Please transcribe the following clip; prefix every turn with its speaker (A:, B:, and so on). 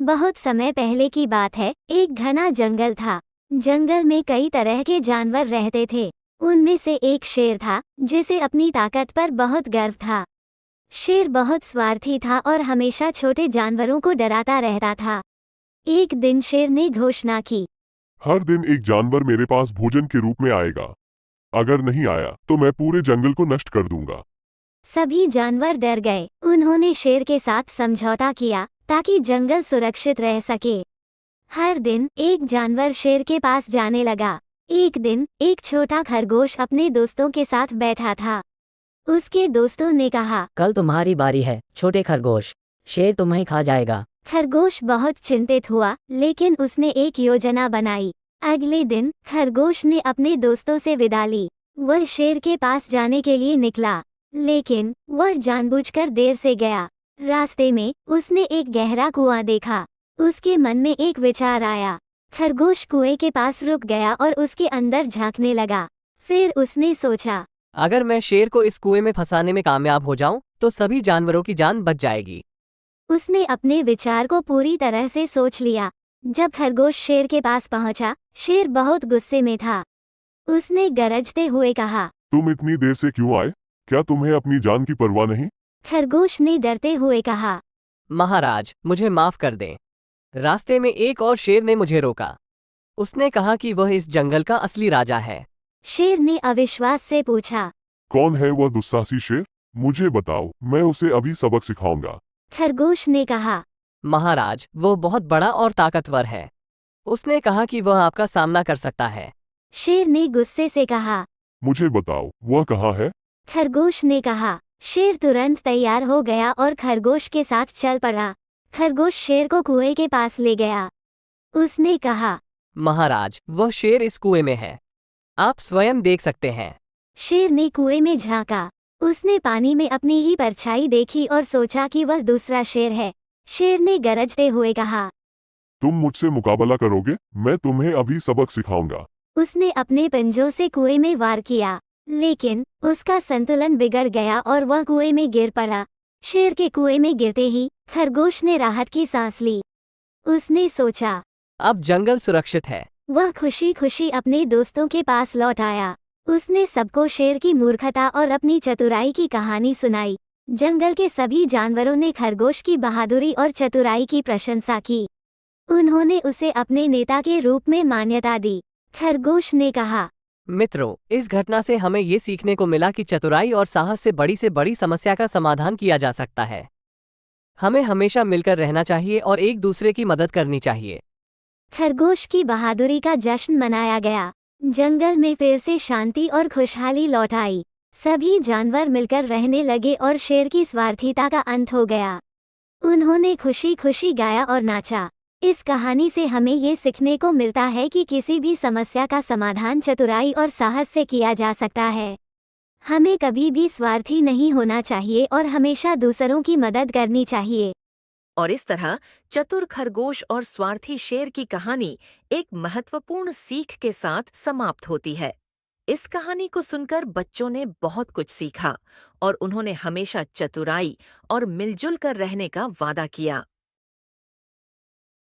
A: बहुत समय पहले की बात है, एक घना जंगल था। जंगल में कई तरह के जानवर रहते थे। उनमें से एक शेर था, जिसे अपनी ताकत पर बहुत गर्व था। शेर बहुत स्वार्थी था और हमेशा छोटे जानवरों को डराता रहता था। एक दिन शेर ने घोषणा की,
B: हर दिन एक जानवर मेरे पास भोजन के रूप में आएगा। अगर नहीं आया तो मैं पूरे जंगल को नष्ट कर दूंगा।
A: सभी जानवर डर गए। उन्होंने शेर के साथ समझौता किया ताकि जंगल सुरक्षित रह सके। हर दिन एक जानवर शेर के पास जाने लगा। एक दिन एक छोटा खरगोश अपने दोस्तों के साथ बैठा था। उसके दोस्तों ने कहा,
C: कल तुम्हारी बारी है छोटे खरगोश, शेर तुम्हें खा जाएगा।
A: खरगोश बहुत चिंतित हुआ, लेकिन उसने एक योजना बनाई। अगले दिन खरगोश ने अपने दोस्तों से विदा ली। वह शेर के पास जाने के लिए निकला, लेकिन वह जानबूझकर देर से गया। रास्ते में उसने एक गहरा कुआं देखा। उसके मन में एक विचार आया। खरगोश कुएं के पास रुक गया और उसके अंदर झांकने लगा। फिर उसने सोचा,
D: अगर मैं शेर को इस कुएं में फंसाने में कामयाब हो जाऊं तो सभी जानवरों की जान बच जाएगी।
A: उसने अपने विचार को पूरी तरह से सोच लिया। जब खरगोश शेर के पास पहुंचा, शेर बहुत गुस्से में था। उसने गरजते हुए कहा,
B: तुम इतनी देर से क्यों आए? क्या तुम्हें अपनी जान की परवाह नहीं?
A: खरगोश ने डरते हुए कहा,
D: महाराज, मुझे माफ कर दें। रास्ते में एक और शेर ने मुझे रोका। उसने कहा कि वह इस जंगल का असली राजा है।
A: शेर ने अविश्वास से पूछा।
B: कौन है वह दुस्साहसी शेर? मुझे बताओ, मैं उसे अभी सबक सिखाऊंगा।
A: खरगोश ने कहा,
D: महाराज, वो बहुत बड़ा और ताकतवर है। उसने कहा कि वह आपका सामना कर सकता है।
A: शेर ने गुस्से से कहा।
B: मुझे बताओ, वह कहाँ है?
A: खरगोश ने कहा। शेर तुरंत तैयार हो गया और खरगोश के साथ चल पड़ा। खरगोश शेर को कुएं के पास ले गया। उसने कहा,
D: महाराज, वह शेर इस कुएं में है। आप स्वयं देख सकते हैं।
A: शेर ने कुएं में झांका। उसने पानी में अपनी ही परछाई देखी और सोचा कि वह दूसरा शेर है। शेर ने गरजते हुए कहा,
B: तुम मुझसे मुकाबला करोगे? मैं तुम्हें अभी सबक सिखाऊंगा।
A: उसने अपने पंजों से कुएं में वार किया, लेकिन उसका संतुलन बिगड़ गया और वह कुएं में गिर पड़ा। शेर के कुएं में गिरते ही खरगोश ने राहत की सांस ली। उसने सोचा,
D: अब जंगल सुरक्षित है।
A: वह खुशी खुशी अपने दोस्तों के पास लौट आया। उसने सबको शेर की मूर्खता और अपनी चतुराई की कहानी सुनाई। जंगल के सभी जानवरों ने खरगोश की बहादुरी और चतुराई की प्रशंसा की। उन्होंने उसे अपने नेता के रूप में मान्यता दी। खरगोश ने कहा,
D: मित्रों, इस घटना से हमें ये सीखने को मिला कि चतुराई और साहस से बड़ी समस्या का समाधान किया जा सकता है। हमें हमेशा मिलकर रहना चाहिए और एक दूसरे की मदद करनी चाहिए।
A: खरगोश की बहादुरी का जश्न मनाया गया। जंगल में फिर से शांति और खुशहाली लौट आई। सभी जानवर मिलकर रहने लगे और शेर की स्वार्थीता का अंत हो गया। उन्होंने खुशी खुशी गाया और नाचा। इस कहानी से हमें ये सीखने को मिलता है कि किसी भी समस्या का समाधान चतुराई और साहस से किया जा सकता है। हमें कभी भी स्वार्थी नहीं होना चाहिए और हमेशा दूसरों की मदद करनी चाहिए।
E: और इस तरह चतुर खरगोश और स्वार्थी शेर की कहानी एक महत्वपूर्ण सीख के साथ समाप्त होती है। इस कहानी को सुनकर बच्चों ने बहुत कुछ सीखा और उन्होंने हमेशा चतुराई और मिलजुल कर रहने का वादा किया।